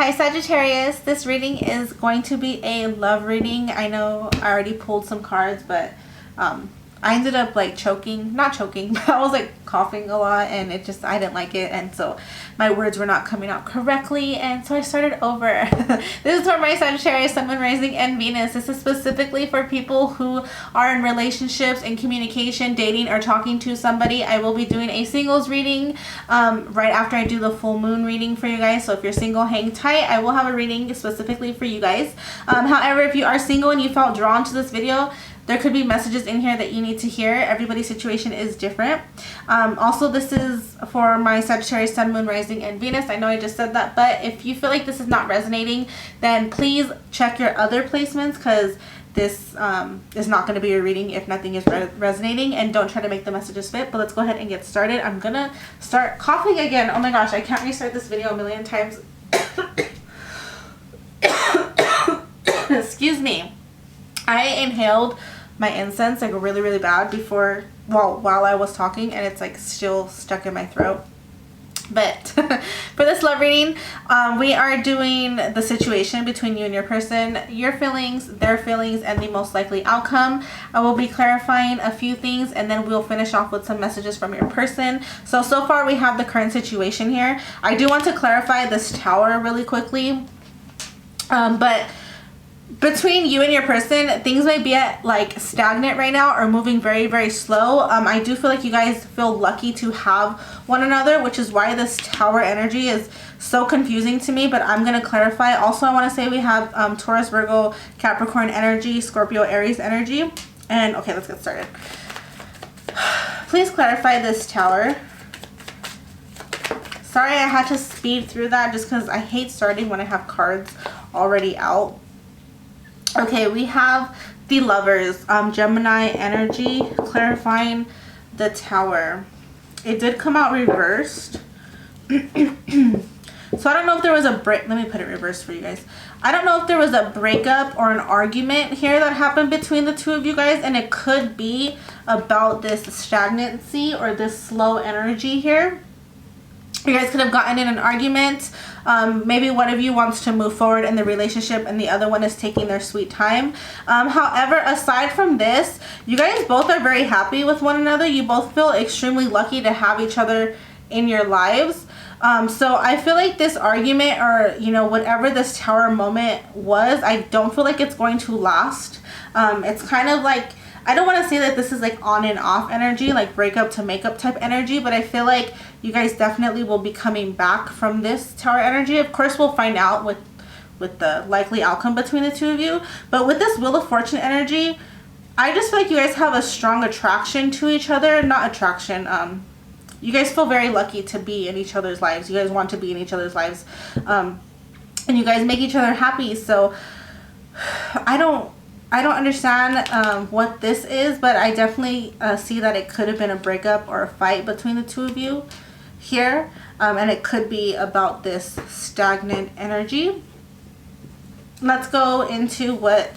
Hi Sagittarius, this reading is going to be a love reading. I know I already pulled some cards, but I ended up like not choking, but I was like coughing a lot, and I didn't like it, and so my words were not coming out correctly, and so I started over. This is for my Sagittarius, Sun, Moon, Rising, and Venus. This is specifically for people who are in relationships and communication, dating, or talking to somebody. I will be doing a singles reading right after I do the full moon reading for you guys, so if you're single, hang tight. I will have a reading specifically for you guys. However, if you are single and you felt drawn to this video, there could be messages in here that you need to hear. Everybody's situation is different. Also, this is for my Sagittarius, Sun, Moon, Rising, and Venus. I know I just said that, but if you feel like this is not resonating, then please check your other placements, because this is not going to be your reading if nothing is resonating, and don't try to make the messages fit. But let's go ahead and get started. I'm going to start coughing again. Oh my gosh, I can't restart this video a million times. Excuse me. I inhaled my incense like really bad before, while I was talking, and it's like still stuck in my throat. But for this love reading, we are doing the situation between you and your person, your feelings, their feelings, and the most likely outcome. I will be clarifying a few things, and then we'll finish off with some messages from your person. So far we have the current situation here. I do want to clarify this tower really quickly, but between you and your person, things may be at like stagnant right now or moving very slow. I do feel like you guys feel lucky to have one another, which is why this tower energy is so confusing to me, but I'm going to clarify. Also, I want to say we have Taurus, Virgo, Capricorn energy, Scorpio, Aries energy. And okay, let's get started. Please clarify this tower. Sorry I had to speed through that just because I hate starting when I have cards already out. Okay, we have the Lovers, Gemini energy, clarifying the tower. It did come out reversed. So I don't know if there was a break. Let me put it reversed for you guys. I don't know if there was a breakup or an argument here that happened between the two of you guys, and it could be about this stagnancy or this slow energy here. You guys could have gotten in an argument. Maybe one of you wants to move forward in the relationship and the other one is taking their sweet time. However, aside from this, you guys both are very happy with one another. You both feel extremely lucky to have each other in your lives. So I feel like this argument, or whatever this tower moment was, I don't feel like it's going to last. It's kind of like, I don't want to say that this is like on and off energy, like breakup to makeup type energy, but I feel like you guys definitely will be coming back from this tower energy. Of course, we'll find out with the likely outcome between the two of you. But with this Wheel of Fortune energy, I just feel like you guys have a strong attraction to each other. Not attraction. You guys feel very lucky to be in each other's lives. You guys want to be in each other's lives. And you guys make each other happy. So I don't understand what this is, but I definitely see that it could have been a breakup or a fight between the two of you here, and it could be about this stagnant energy. Let's go into what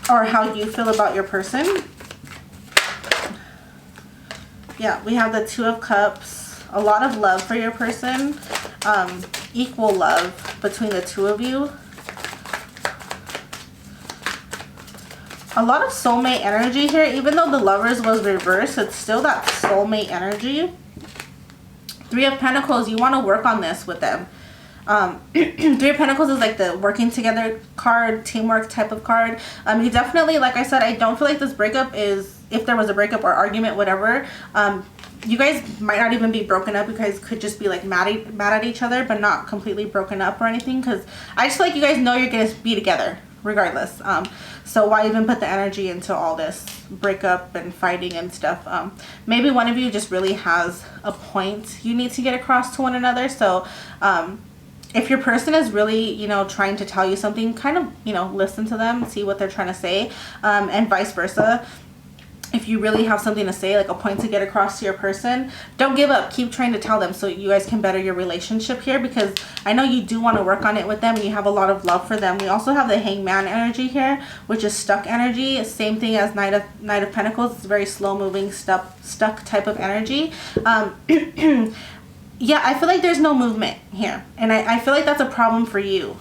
or how you feel about your person. Yeah, we have the Two of Cups, a lot of love for your person, equal love between the two of you. A lot of soulmate energy here. Even though the Lovers was reversed, it's still that soulmate energy. Three of Pentacles, you want to work on this with them. Three of Pentacles is like the working together card, teamwork type of card. You definitely, like I said, I don't feel like this breakup is, if there was a breakup or argument, whatever, you guys might not even be broken up. You guys could just be like mad at each other, but not completely broken up or anything, because I just feel like you guys know you're going to be together regardless. So why even put the energy into all this breakup and fighting and stuff? Maybe one of you just really has a point you need to get across to one another. So if your person is really, trying to tell you something, kind of, listen to them, see what they're trying to say, and vice versa. If you really have something to say, like a point to get across to your person, don't give up. Keep trying to tell them so you guys can better your relationship here, because I know you do want to work on it with them and you have a lot of love for them. We also have the Hangman energy here, which is stuck energy. Same thing as Knight of Pentacles. It's very slow moving, stuck type of energy. yeah, I feel like there's no movement here. And I feel like that's a problem for you.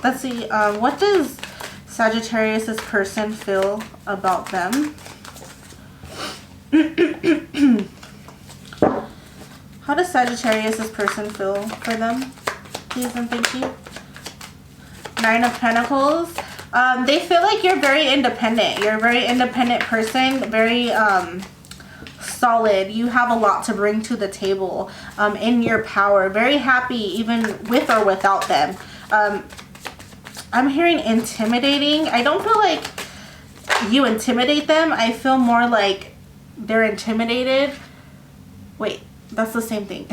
Let's see, what does Sagittarius' person feel about them? How does Sagittarius' person feel for them? Please and thank you. 9 of Pentacles. They feel like you're very independent. You're a very independent person, very solid. You have a lot to bring to the table in your power. Very happy even with or without them. I'm hearing intimidating. I don't feel like you intimidate them. I feel more like they're intimidated. Wait, that's the same thing.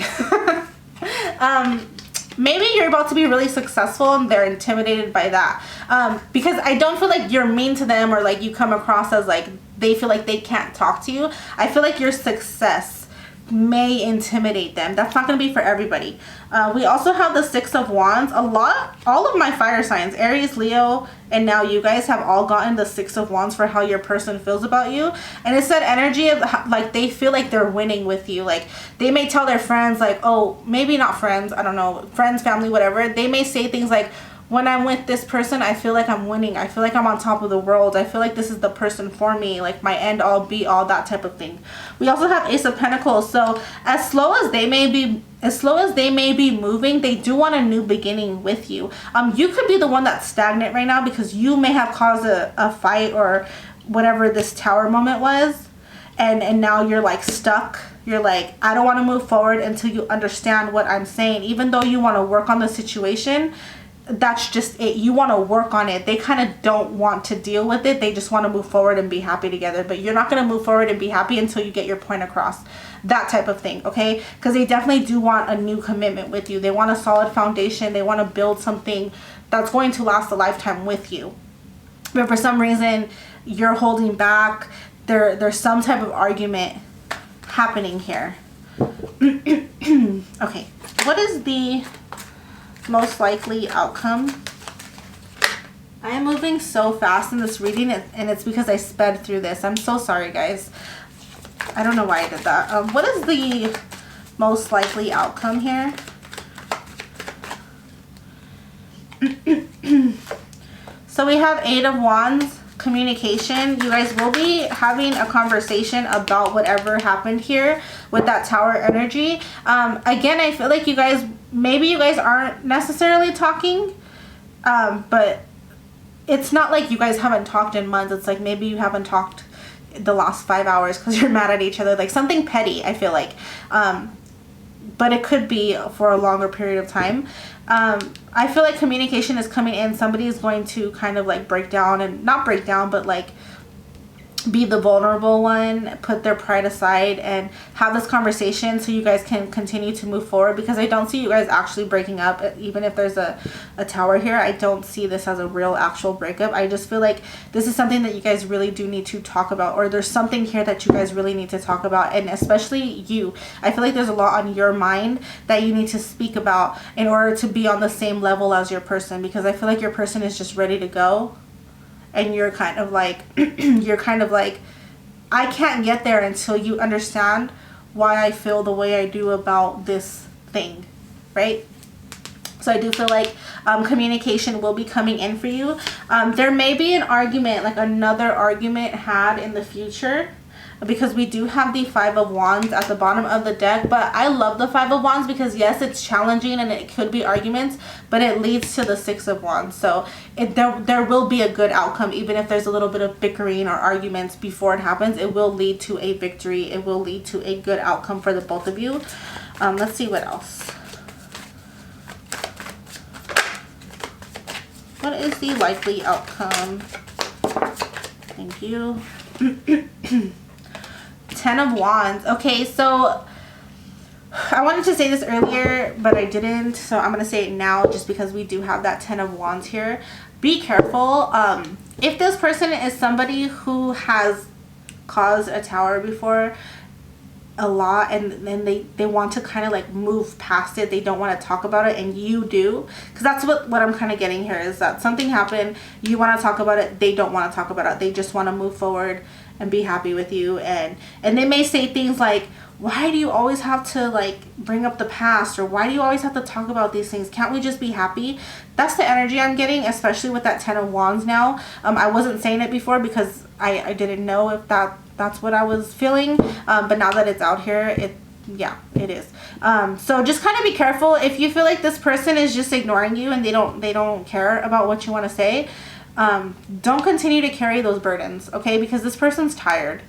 Maybe you're about to be really successful and they're intimidated by that. Because I don't feel like you're mean to them or like you come across as like they feel like they can't talk to you. I feel like your success may intimidate them. That's not going to be for everybody. We also have the 6 of Wands. All of my fire signs, Aries, Leo, and now you guys have all gotten the 6 of Wands for how your person feels about you. And it's that energy of like they feel like they're winning with you. Like they may tell their friends like, oh, maybe not friends, I don't know, friends, family, whatever. They may say things like, when I'm with this person, I feel like I'm winning. I feel like I'm on top of the world. I feel like this is the person for me, like my end all be all, that type of thing. We also have Ace of Pentacles. So as slow as they may be moving, they do want a new beginning with you. You could be the one that's stagnant right now because you may have caused a fight or whatever this tower moment was, and now you're like stuck. You're like, I don't want to move forward until you understand what I'm saying. Even though you want to work on the situation, that's just it. You want to work on it. They kind of don't want to deal with it. They just want to move forward and be happy together. But you're not going to move forward and be happy until you get your point across. That type of thing, okay? Because they definitely do want a new commitment with you. They want a solid foundation. They want to build something that's going to last a lifetime with you. But for some reason, you're holding back. There's some type of argument happening here. Okay, what is the most likely outcome? I am moving so fast in this reading, and it's because I sped through this. I'm so sorry, guys. I don't know why I did that. What is the most likely outcome here? So we have 8 of Wands, communication. You guys will be having a conversation about whatever happened here with that tower energy. Again, I feel like maybe you guys aren't necessarily talking, but it's not like you guys haven't talked in months. It's like maybe you haven't talked the last 5 hours because you're mad at each other, like something petty, I feel like. But it could be for a longer period of time. I feel like communication is coming in. Somebody is going to kind of like break down, and not break down, but like be the vulnerable one, put their pride aside and have this conversation so you guys can continue to move forward, because I don't see you guys actually breaking up. Even if there's a tower here, I don't see this as a real actual breakup. I just feel like this is something that you guys really do need to talk about, or there's something here that you guys really need to talk about. And especially you, I feel like there's a lot on your mind that you need to speak about in order to be on the same level as your person, because I feel like your person is just ready to go. And you're kind of like, I can't get there until you understand why I feel the way I do about this thing, right? So I do feel like communication will be coming in for you. There may be an argument, like another argument had in the future, because we do have the 5 of Wands at the bottom of the deck. But I love the 5 of Wands because yes, it's challenging and it could be arguments, but it leads to the 6 of Wands. So there will be a good outcome. Even if there's a little bit of bickering or arguments before it happens, it will lead to a victory. It will lead to a good outcome for the both of you. Let's see what else. What is the likely outcome? Thank you. 10 of Wands. Okay, so I wanted to say this earlier, but I didn't. So I'm going to say it now just because we do have that 10 of Wands here. Be careful. If this person is somebody who has caused a tower before a lot, and then they want to kind of like move past it, they don't want to talk about it, and you do, because that's what I'm kind of getting here, is that something happened, you want to talk about it, they don't want to talk about it, they just want to move forward and be happy with you. And they may say things like, why do you always have to like bring up the past, or why do you always have to talk about these things? Can't we just be happy? That's the energy I'm getting, especially with that 10 of Wands now. I wasn't saying it before because I didn't know if that's what I was feeling, but now that it's out here, yeah, it is. So just kind of be careful. If you feel like this person is just ignoring you and they don't care about what you want to say, don't continue to carry those burdens, okay? Because this person's tired.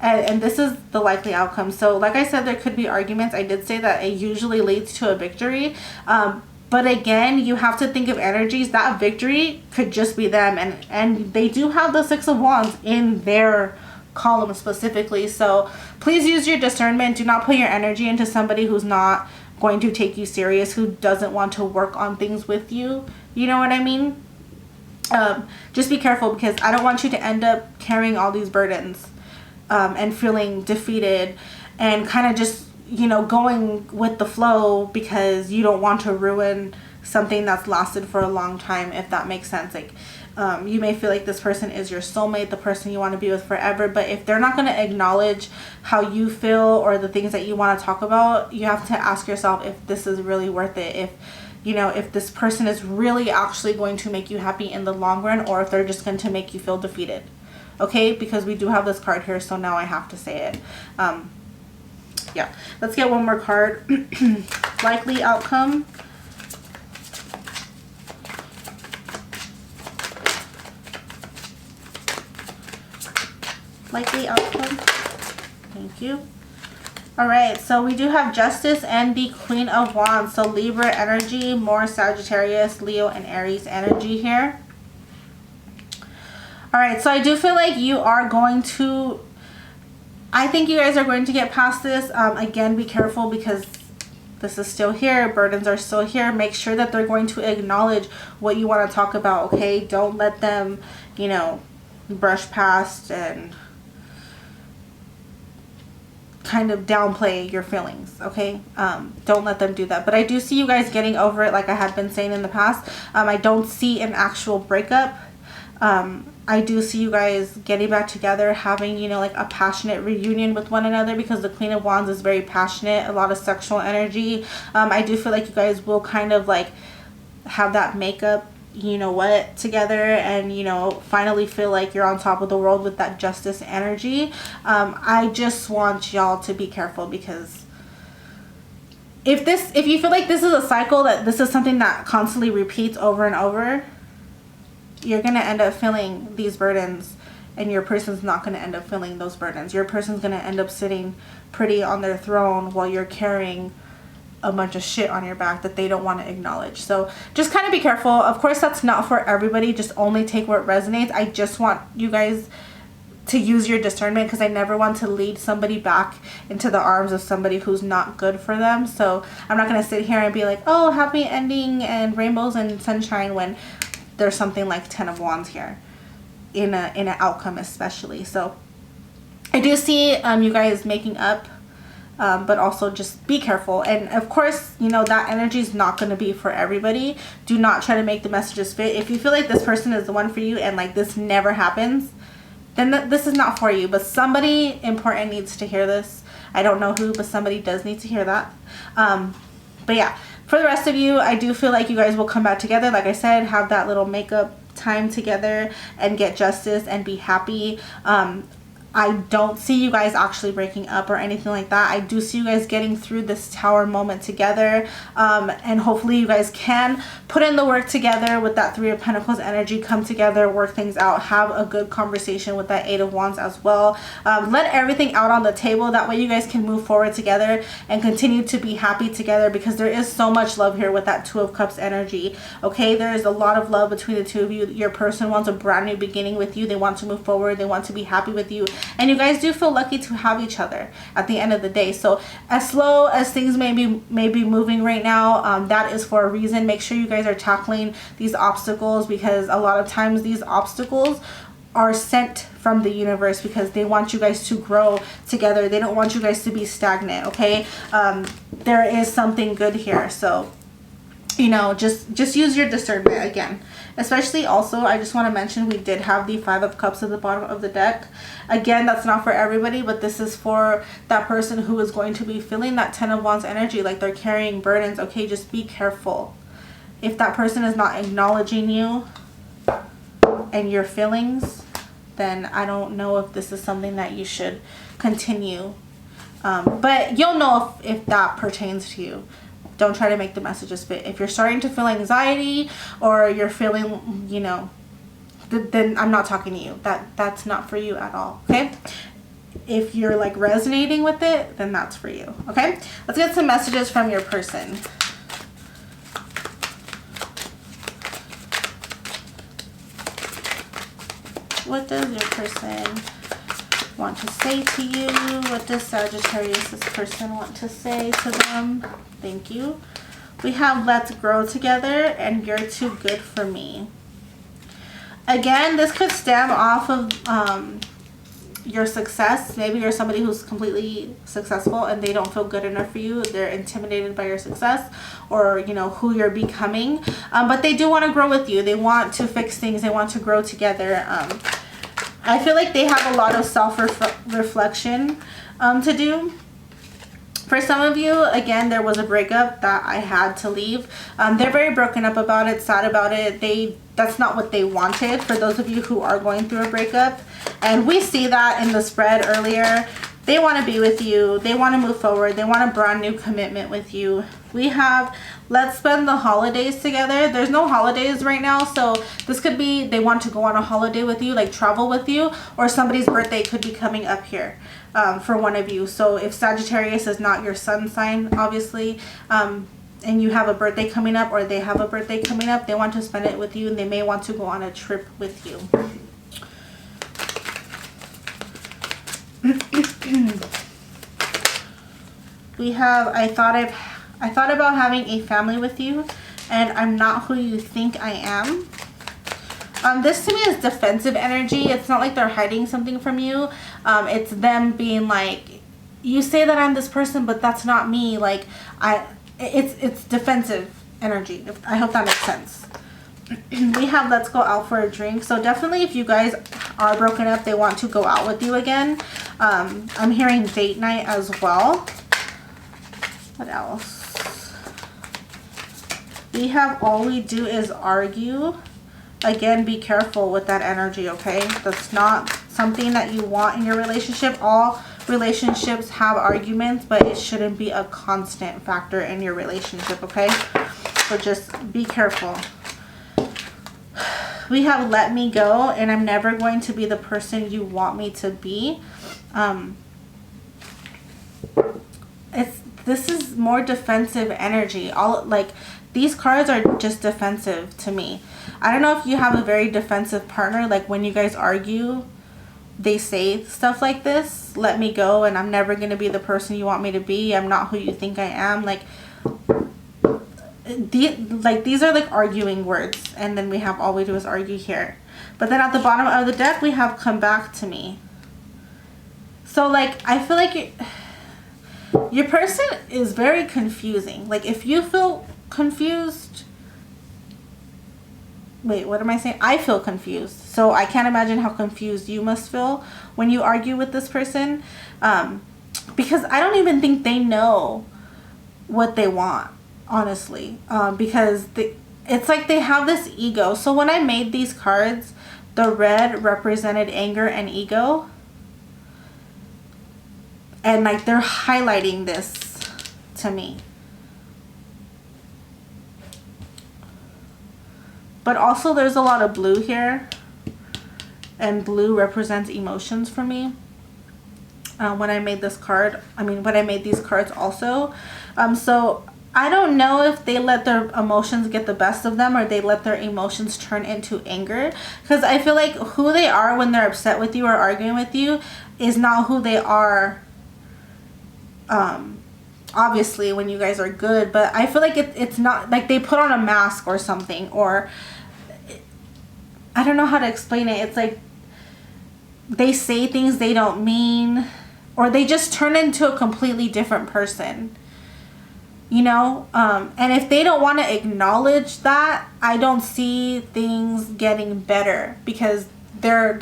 And this is the likely outcome. So like I said, there could be arguments. I did say that it usually leads to a victory. But again, you have to think of energies. That victory could just be them. And they do have the 6 of Wands in their column specifically. So please use your discernment. Do not put your energy into somebody who's not going to take you serious, who doesn't want to work on things with you. You know what I mean? Just be careful, because I don't want you to end up carrying all these burdens. And feeling defeated and kind of just, you know, going with the flow because you don't want to ruin something that's lasted for a long time, if that makes sense. Like, you may feel like this person is your soulmate, the person you want to be with forever, but if they're not going to acknowledge how you feel or the things that you want to talk about, you have to ask yourself if this is really worth it. If, you know, if this person is really actually going to make you happy in the long run, or if they're just going to make you feel defeated. Okay, because we do have this card here, so now I have to say it. Yeah, let's get one more card. Likely outcome. Likely outcome. Thank you. All right, so we do have Justice and the Queen of Wands. So Libra energy, more Sagittarius, Leo, and Aries energy here. All right, so I do feel like you are going to, I think you guys are going to get past this. Again, be careful because this is still here. Burdens are still here. Make sure that they're going to acknowledge what you want to talk about, okay? Don't let them, you know, brush past and kind of downplay your feelings, okay? Don't let them do that. But I do see you guys getting over it, like I had been saying in the past. I don't see an actual breakup. I do see you guys getting back together, having, you know, like a passionate reunion with one another, because the Queen of Wands is very passionate, a lot of sexual energy. I do feel like you guys will kind of like have that makeup, you know what, together, and, you know, finally feel like you're on top of the world with that Justice energy. I just want y'all to be careful, because if you feel like this is a cycle, that this is something that constantly repeats over and over, you're going to end up feeling these burdens, and your person's not going to end up feeling those burdens. Your person's going to end up sitting pretty on their throne while you're carrying a bunch of shit on your back that they don't want to acknowledge. So just kind of be careful. Of course, that's not for everybody. Just only take where it resonates. I just want you guys to use your discernment, because I never want to lead somebody back into the arms of somebody who's not good for them. So I'm not going to sit here and be like, oh, happy ending and rainbows and sunshine, when there's something like 10 of Wands here in an outcome especially. So I do see you guys making up, but also just be careful. And of course, you know, that energy is not going to be for everybody. Do not try to make the messages fit. If you feel like this person is the one for you and like this never happens, then this is not for you. But somebody important needs to hear this. I don't know who, but somebody does need to hear that. But yeah, for the rest of you, I do feel like you guys will come back together. Like I said, have that little makeup time together and get justice and be happy. I don't see you guys actually breaking up or anything like that. I do see you guys getting through this tower moment together, and hopefully you guys can put in the work together with that 3 of Pentacles energy, come together, work things out, have a good conversation with that 8 of Wands as well. Let everything out on the table. That way you guys can move forward together and continue to be happy together, because there is so much love here with that 2 of Cups energy. Okay, there is a lot of love between the two of you. Your person wants a brand new beginning with you. They want to move forward. They want to be happy with you. And you guys do feel lucky to have each other at the end of the day. So as slow as things may be moving right now, that is for a reason. Make sure you guys are tackling these obstacles, because a lot of times these obstacles are sent from the universe, because they want you guys to grow together. They don't want you guys to be stagnant, okay? There is something good here. So you know, just use your discernment again. Especially also, I just want to mention we did have the 5 of Cups at the bottom of the deck. Again, that's not for everybody, but this is for that person who is going to be feeling that 10 of Wands energy, like they're carrying burdens. Okay, just be careful. If that person is not acknowledging you and your feelings, then I don't know if this is something that you should continue. But you'll know if that pertains to you. Don't try to make the messages fit. If you're starting to feel anxiety or you're feeling, you know, then I'm not talking to you. That's not for you at all, okay? If you're like resonating with it, then that's for you, okay? Let's get some messages from your person. What does your person want to say to you? What does Sagittarius, this person, want to say to them? Thank you. We have let's grow together and you're too good for me. Again, this could stem off of your success. Maybe you're somebody who's completely successful and they don't feel good enough for you. They're intimidated by your success or, you know, who you're becoming. But they do want to grow with you. They want to fix things. They want to grow together. I feel like they have a lot of self-reflection to do. For some of you, again, there was a breakup that I had to leave. They're very broken up about it, sad about it. That's not what they wanted, for those of you who are going through a breakup. And we see that in the spread earlier. They want to be with you. They want to move forward. They want a brand new commitment with you. We have let's spend the holidays together. There's no holidays right now, so this could be they want to go on a holiday with you, like travel with you, or somebody's birthday could be coming up here for one of you. So if Sagittarius is not your sun sign, obviously, and you have a birthday coming up or they have a birthday coming up, they want to spend it with you and they may want to go on a trip with you. We have I thought about having a family with you and I'm not who you think I am. This to me is defensive energy. It's not like they're hiding something from you. It's them being like, you say that I'm this person, but that's not me. Like it's defensive energy. I hope that makes sense. We have let's go out for a drink. So definitely if you guys are broken up, they want to go out with you again. I'm hearing date night as well. What else? We have all we do is argue. Again, be careful with that energy, okay? That's not something that you want in your relationship. All relationships have arguments, but it shouldn't be a constant factor in your relationship, okay? So just be careful. We have let me go and I'm never going to be the person you want me to be. This is more defensive energy. These cards are just defensive to me. I don't know if you have a very defensive partner, like when you guys argue, they say stuff like this, let me go and I'm never going to be the person you want me to be. I'm not who you think I am. These are like arguing words, and then we have all we do is argue here. But then at the bottom of the deck, we have come back to me. So like, I feel like your person is very confusing. Like if you feel confused, wait, what am I saying? I feel confused. So I can't imagine how confused you must feel when you argue with this person. Because I don't even think they know what they want, honestly. Because it's like they have this ego. So when I made these cards, the red represented anger and ego. And like they're highlighting this to me. But also there's a lot of blue here. And blue represents emotions for me. When I made this card, when I made these cards also. So I don't know if they let their emotions get the best of them or they let their emotions turn into anger. Because I feel like who they are when they're upset with you or arguing with you is not who they are obviously when you guys are good. But I feel like it's not like they put on a mask or something, or I don't know how to explain it. It's like they say things they don't mean, or they just turn into a completely different person. you know. And if they don't want to acknowledge that, I don't see things getting better because they're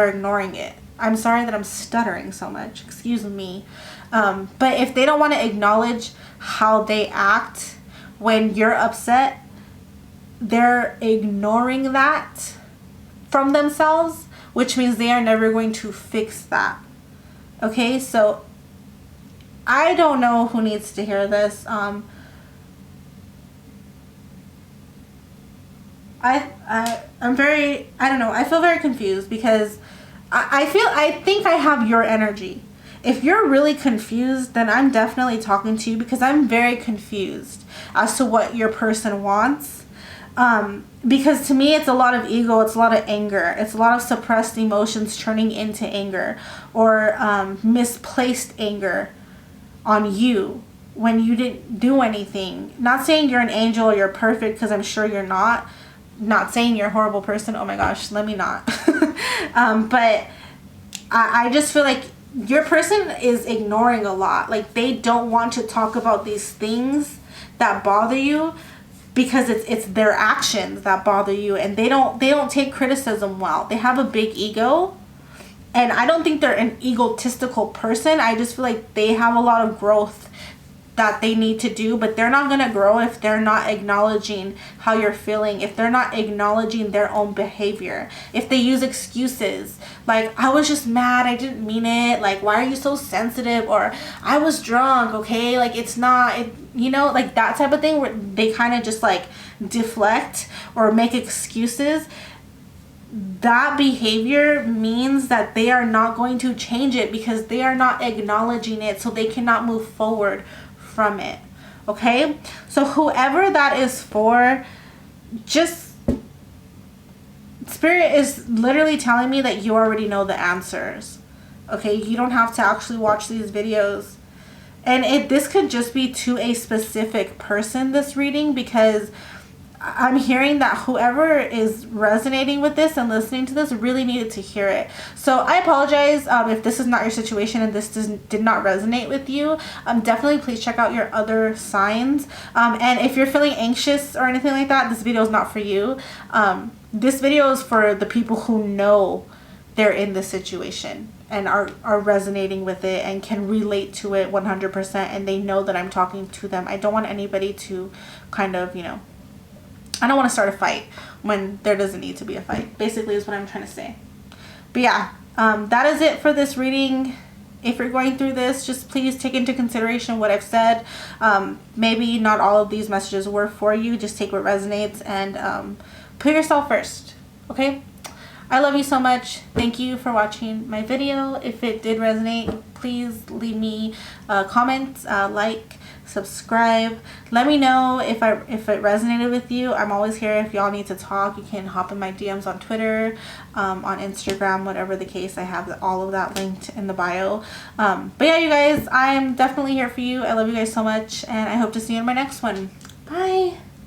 ignoring it. I'm sorry that I'm stuttering so much, excuse me. But if they don't want to acknowledge how they act when you're upset, they're ignoring that from themselves, which means they are never going to fix that. Okay, so I don't know who needs to hear this. I'm very, I don't know, I feel very confused because I think I have your energy. If you're really confused, then I'm definitely talking to you because I'm very confused as to what your person wants. Because to me, it's a lot of ego, it's a lot of anger, it's a lot of suppressed emotions turning into anger, or misplaced anger on you when you didn't do anything. Not saying you're an angel or you're perfect, because I'm sure you're not. Not saying you're a horrible person. Oh my gosh, let me not. But I just feel like your person is ignoring a lot. Like, they don't want to talk about these things that bother you because it's their actions that bother you, and they don't take criticism well. They have a big ego, and I don't think they're an egotistical person. I just feel like they have a lot of growth that they need to do, but they're not gonna grow if they're not acknowledging how you're feeling, if they're not acknowledging their own behavior, if they use excuses like, I was just mad, I didn't mean it, like, why are you so sensitive, or I was drunk, okay, like, it's not, you know, like that type of thing, where they kind of just like deflect or make excuses. That behavior means that they are not going to change it because they are not acknowledging it, so they cannot move forward from it. Okay, so whoever that is for, just, Spirit is literally telling me that you already know the answers. Okay, you don't have to actually watch these videos, and this could just be to a specific person, this reading, because I'm hearing that whoever is resonating with this and listening to this really needed to hear it. So I apologize if this is not your situation and this did not resonate with you. Definitely please check out your other signs. And if you're feeling anxious or anything like that, this video is not for you. This video is for the people who know they're in this situation and are resonating with it and can relate to it 100%, and they know that I'm talking to them. I don't want anybody to kind of, you know, I don't want to start a fight when there doesn't need to be a fight, basically, is what I'm trying to say. But yeah, that is it for this reading. If you're going through this, just please take into consideration what I've said. Maybe not all of these messages were for you. Just take what resonates and put yourself first. Okay? I love you so much. Thank you for watching my video. If it did resonate, please leave me a comment, like, subscribe. Let me know if it resonated with you. I'm always here if y'all need to talk. You can hop in my DMs on Twitter, on Instagram, whatever the case. I have all of that linked in the bio. But yeah, you guys, I'm definitely here for you. I love you guys so much, and I hope to see you in my next one. Bye.